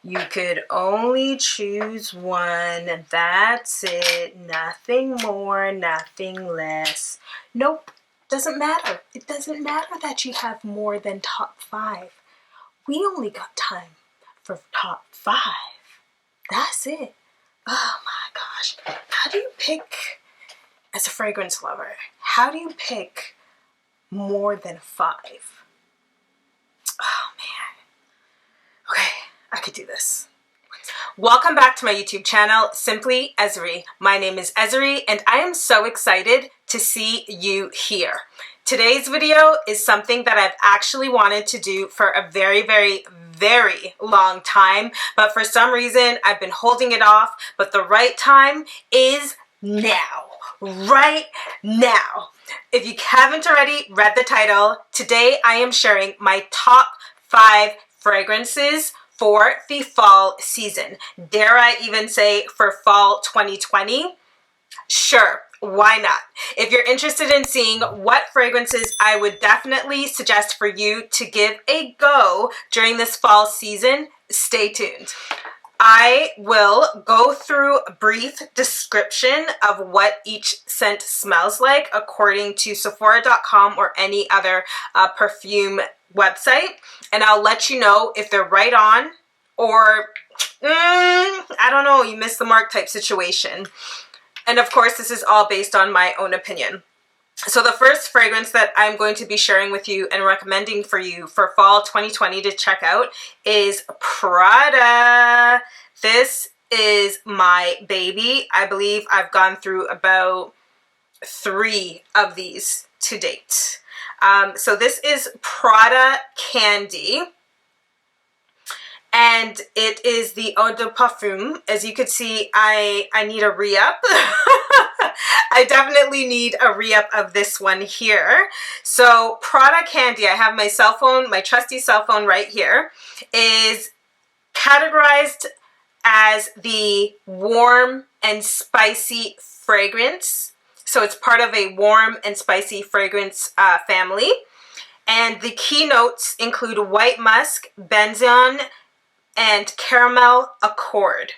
You could only choose one. That's it. Nothing more, nothing less. Nope. Doesn't matter. It doesn't matter that you have more than top 5. We only got time for top 5. That's it. Oh my gosh. How do you pick, as a fragrance lover, how do you pick more than 5? Oh man. Okay, I could do this. Welcome back to my YouTube channel, Simply Eseeri. My name is Eseeri and I am so excited to see you here. Today's video is something that I've actually wanted to do for a very long time, but for some reason I've been holding it off, but the right time is now. Right now. If you haven't already read the title, today I am sharing my top 5 fragrances for the fall season. Dare I even say for fall 2020? Sure, why not? If you're interested in seeing what fragrances I would definitely suggest for you to give a go during this fall season, stay tuned. I will go through a brief description of what each scent smells like according to Sephora.com or any other perfume website, and I'll let you know if they're right on or I don't know, you missed the mark type situation. And of course, this is all based on my own opinion. So the first fragrance that I'm going to be sharing with you and recommending for you for fall 2020 to check out is Prada. This is my baby. I believe I've gone through about 3 of these to date. So this is Prada Candy. And it is the eau de parfum. As you can see, I need a re-up. I definitely need a re-up of this one here. So Prada Candy, I have my cell phone, my trusty cell phone right here, is categorized as the warm and spicy fragrance. So it's part of a warm and spicy fragrance family. And the key notes include white musk, benzoin, and caramel accord.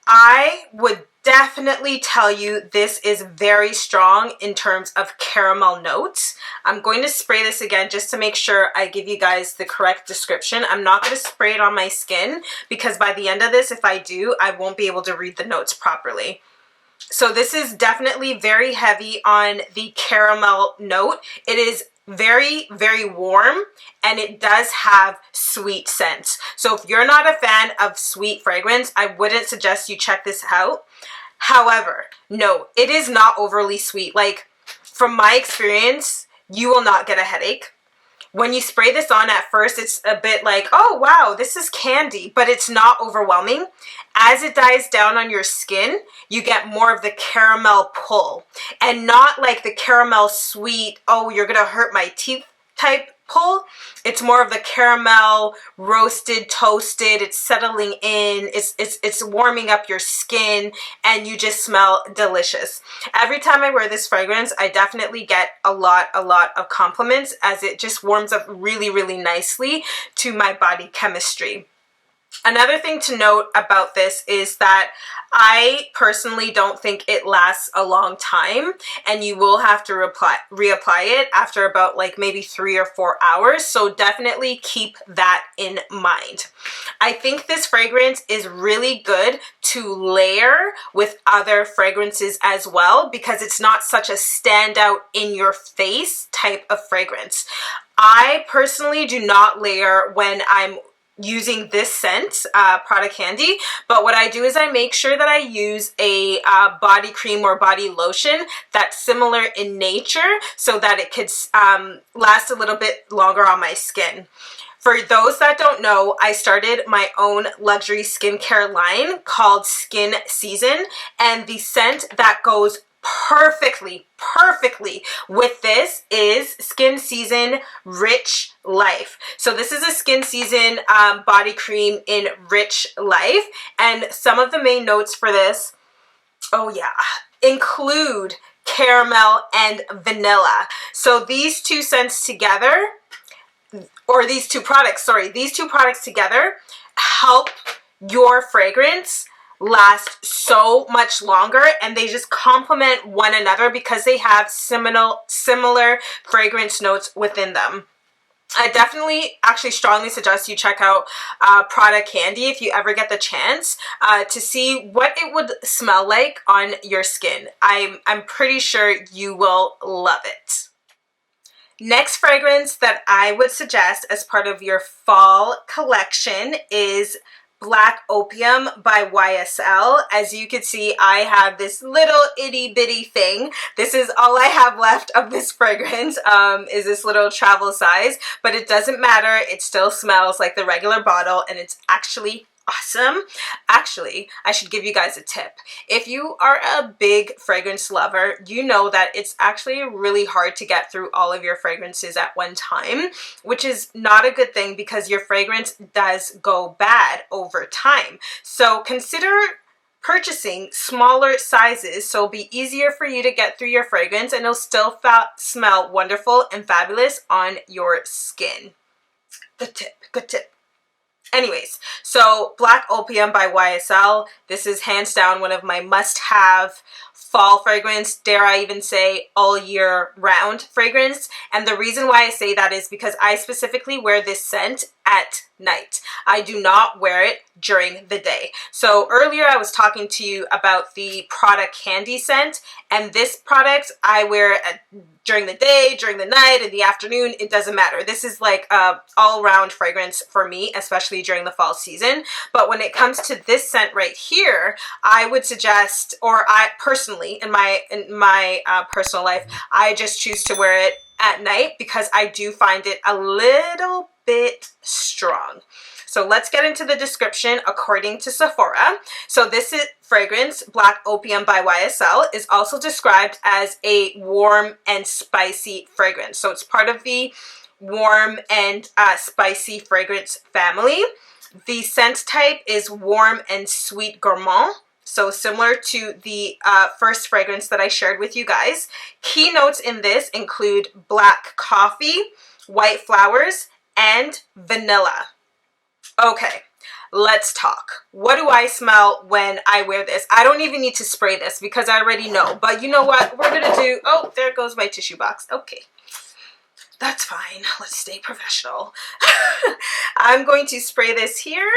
I would definitely tell you this is very strong in terms of caramel notes. I'm going to spray this again just to make sure I give you guys the correct description. I'm not going to spray it on my skin because by the end of this, if I do, I won't be able to read the notes properly. So this is definitely very heavy on the caramel note. It is very warm and it does have sweet scents. So if you're not a fan of sweet fragrance, I wouldn't suggest you check this out. However, no, it is not overly sweet. Like from my experience, you will not get a headache. When you spray this on at first, it's a bit like, oh wow, this is candy, but it's not overwhelming. As it dies down on your skin, you get more of the caramel pull and not like the caramel sweet, oh, you're gonna hurt my teeth type pull. It's more of the caramel roasted, toasted, it's settling in, it's warming up your skin and you just smell delicious. Every time I wear this fragrance, I definitely get a lot of compliments as it just warms up really nicely to my body chemistry. Another thing to note about this is that I personally don't think it lasts a long time and you will have to reapply it after about like maybe 3 or 4 hours. So definitely keep that in mind. I think this fragrance is really good to layer with other fragrances as well because it's not such a standout in your face type of fragrance. I personally do not layer when I'm using this scent, Prada Candy, but what I do is I make sure that I use a body cream or body lotion that's similar in nature so that it could last a little bit longer on my skin. For those that don't know, I started my own luxury skincare line called Sezson, and the scent that goes perfectly with this is Sezson Rich Life. So this is a Sezson body cream in Rich Life, and some of the main notes for this, oh yeah, include caramel and vanilla. So these two scents together, or these two products together help your fragrance last so much longer, and they just complement one another because they have similar fragrance notes within them. I definitely actually strongly suggest you check out Prada Candy if you ever get the chance to see what it would smell like on your skin. I'm pretty sure you will love it. Next fragrance that I would suggest as part of your fall collection is Black Opium by YSL. As you can see, I have this little itty bitty thing. This is all I have left of this fragrance, is this little travel size, but it doesn't matter. It still smells like the regular bottle, and it's actually awesome. Actually, I should give you guys a tip. If you are a big fragrance lover, you know that it's actually really hard to get through all of your fragrances at one time, which is not a good thing because your fragrance does go bad over time. So consider purchasing smaller sizes so it'll be easier for you to get through your fragrance, and it'll still smell wonderful and fabulous on your skin. Good tip, good tip. Anyways, so Black Opium by YSL. This is hands down one of my must-have fall fragrance, dare I even say all year round fragrance. And the reason why I say that is because I specifically wear this scent at night. I do not wear it during the day. So earlier I was talking to you about the Prada Candy scent, and this product I wear during the day, during the night, in the afternoon. It doesn't matter. This is like a all-round fragrance for me, especially during the fall season. But when it comes to this scent right here, I would suggest, or I personally, in my personal life, I just choose to wear it at night because I do find it a little bit strong. So let's get into the description according to Sephora. So this is fragrance, Black Opium by YSL, is also described as a warm and spicy fragrance. So it's part of the warm and spicy fragrance family. The scent type is warm and sweet gourmand. So similar to the first fragrance that I shared with you guys. Key notes in this include black coffee, white flowers, and vanilla. Okay, let's talk. What do I smell when I wear this? I don't even need to spray this because I already know. But you know what we're going to do? Oh, there goes my tissue box. Okay, that's fine. Let's stay professional. I'm going to spray this here.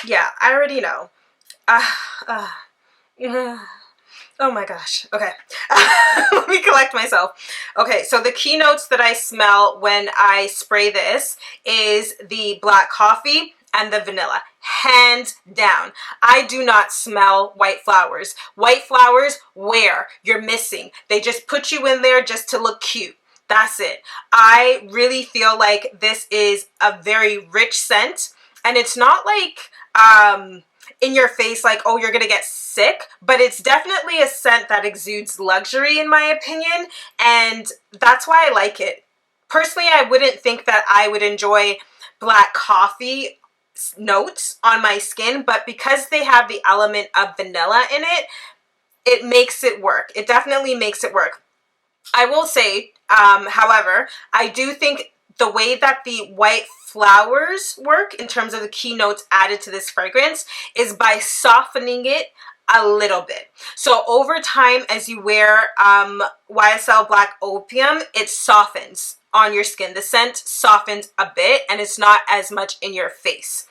Yeah, I already know. Oh my gosh. Okay. Let me collect myself. Okay, so the keynotes that I smell when I spray this is the black coffee and the vanilla. Hands down. I do not smell white flowers. White flowers, where? You're missing. They just put you in there just to look cute. That's it. I really feel like this is a very rich scent, and it's not like in your face like, oh, you're gonna get sick, but it's definitely a scent that exudes luxury in my opinion, and that's why I like it. Personally, I wouldn't think that I would enjoy black coffee notes on my skin, but because they have the element of vanilla in it, it makes it work. It definitely makes it work. I will say, however, I do think the way that the white flowers work in terms of the keynotes added to this fragrance is by softening it a little bit. So over time, as you wear YSL Black Opium, it softens on your skin. The scent softens a bit and it's not as much in your face.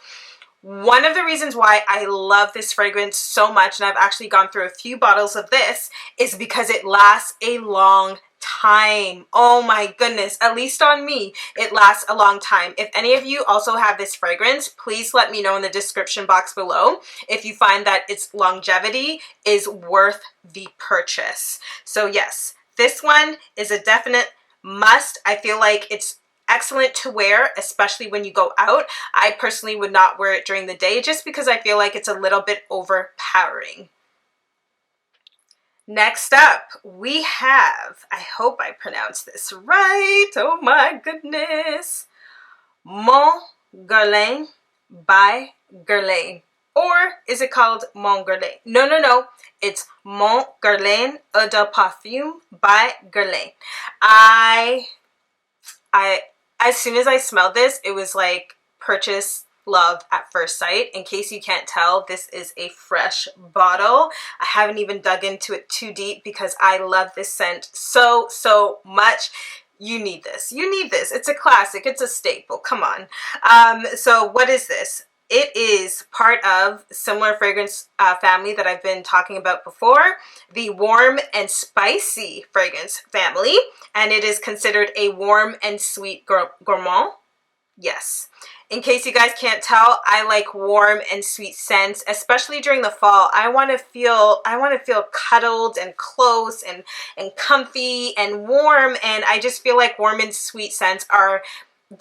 One of the reasons why I love this fragrance so much, and I've actually gone through a few bottles of this, is because it lasts a long time. Oh my goodness, at least on me, it lasts a long time. If any of you also have this fragrance, please let me know in the description box below if you find that its longevity is worth the purchase. So yes, this one is a definite must. I feel like it's excellent to wear, especially when you go out. I personally would not wear it during the day just because I feel like it's a little bit overpowering. Next up, we have, I hope I pronounced this right, oh my goodness, Mon Guerlain by Guerlain. Or is it called Mon Guerlain? No, it's Mon Guerlain Eau de Parfum by Guerlain. As soon as I smelled this, it was like purchase love at first sight. In case you can't tell, this is a fresh bottle. I haven't even dug into it too deep because I love this scent so, so much. You need this. You need this. It's a classic. It's a staple. Come on. So what is this? It is part of similar fragrance family that I've been talking about before, the warm and spicy fragrance family, and it is considered a warm and sweet gourmand. Yes. In case you guys can't tell, I like warm and sweet scents, especially during the fall. I want to feel cuddled and close and comfy and warm, and I just feel like warm and sweet scents are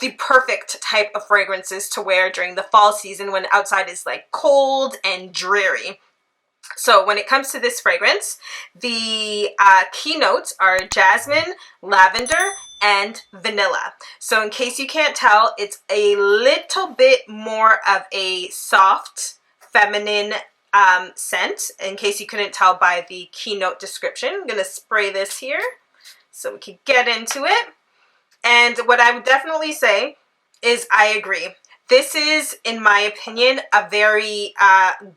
the perfect type of fragrances to wear during the fall season when outside is like cold and dreary. So when it comes to this fragrance, the key notes are jasmine, lavender, and vanilla. So in case you can't tell, it's a little bit more of a soft, feminine scent, in case you couldn't tell by the keynote description. I'm going to spray this here so we can get into it. And what I would definitely say is I agree. This is, in my opinion, a very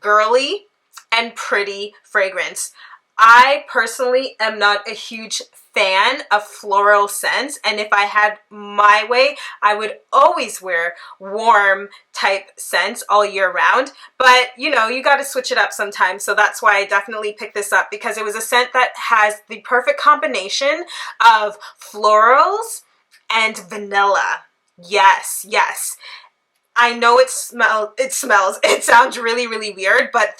girly and pretty fragrance. I personally am not a huge fan of floral scents, and if I had my way, I would always wear warm type scents all year round. But you know, you got to switch it up sometimes, so that's why I definitely picked this up, because it was a scent that has the perfect combination of florals and vanilla. Yes, yes. I know it sounds really, really weird, but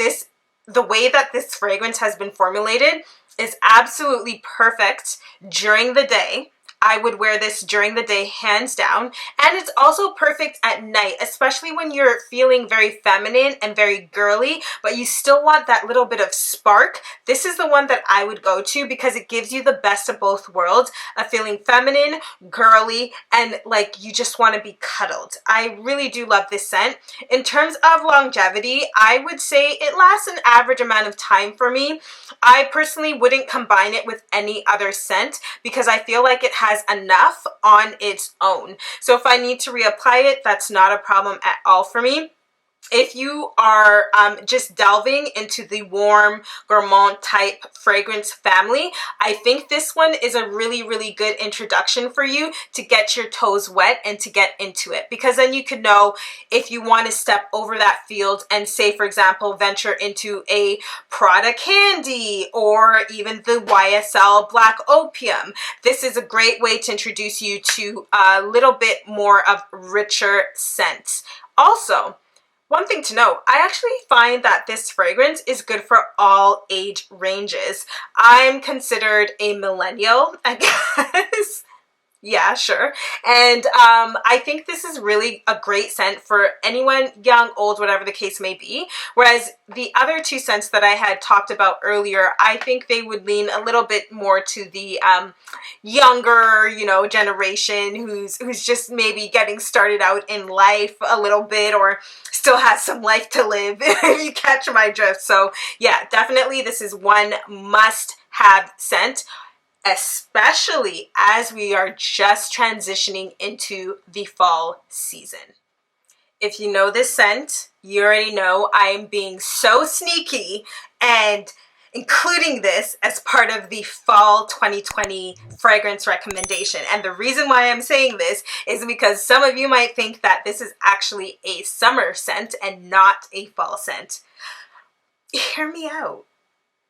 the way that this fragrance has been formulated is absolutely perfect during the day. I would wear this during the day, hands down. And it's also perfect at night, especially when you're feeling very feminine and very girly, but you still want that little bit of spark. This is the one that I would go to because it gives you the best of both worlds of feeling feminine, girly, and like you just want to be cuddled. I really do love this scent. In terms of longevity, I would say it lasts an average amount of time for me. I personally wouldn't combine it with any other scent because I feel like it has enough on its own. So if I need to reapply it, that's not a problem at all for me. If you are just delving into the warm gourmand type fragrance family, I think this one is a really, really good introduction for you to get your toes wet and to get into it, because then you could know if you want to step over that field and say, for example, venture into a Prada Candy or even the YSL Black Opium. This is a great way to introduce you to a little bit more of richer scents. Also, one thing to note, I actually find that this fragrance is good for all age ranges. I'm considered a millennial, I guess. Yeah, sure. And I think this is really a great scent for anyone, young, old, whatever the case may be. Whereas the other two scents that I had talked about earlier, I think they would lean a little bit more to the younger, you know, generation who's just maybe getting started out in life a little bit, or still has some life to live, if you catch my drift. So yeah, definitely this is one must-have scent, especially as we are just transitioning into the fall season. If you know this scent, you already know I'm being so sneaky and including this as part of the fall 2020 fragrance recommendation. And the reason why I'm saying this is because some of you might think that this is actually a summer scent and not a fall scent. Hear me out.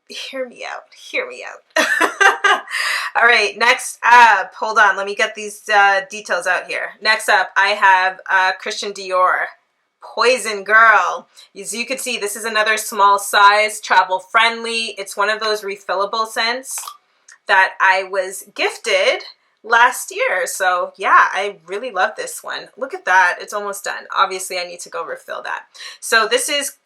Hear me out. Hear me out. All right, next up, hold on, let me get these details out here. Next up, I have Christian Dior, Poison Girl. As you can see, this is another small size, travel friendly. It's one of those refillable scents that I was gifted last year. So yeah, I really love this one. Look at that, it's almost done. Obviously, I need to go refill that. So this is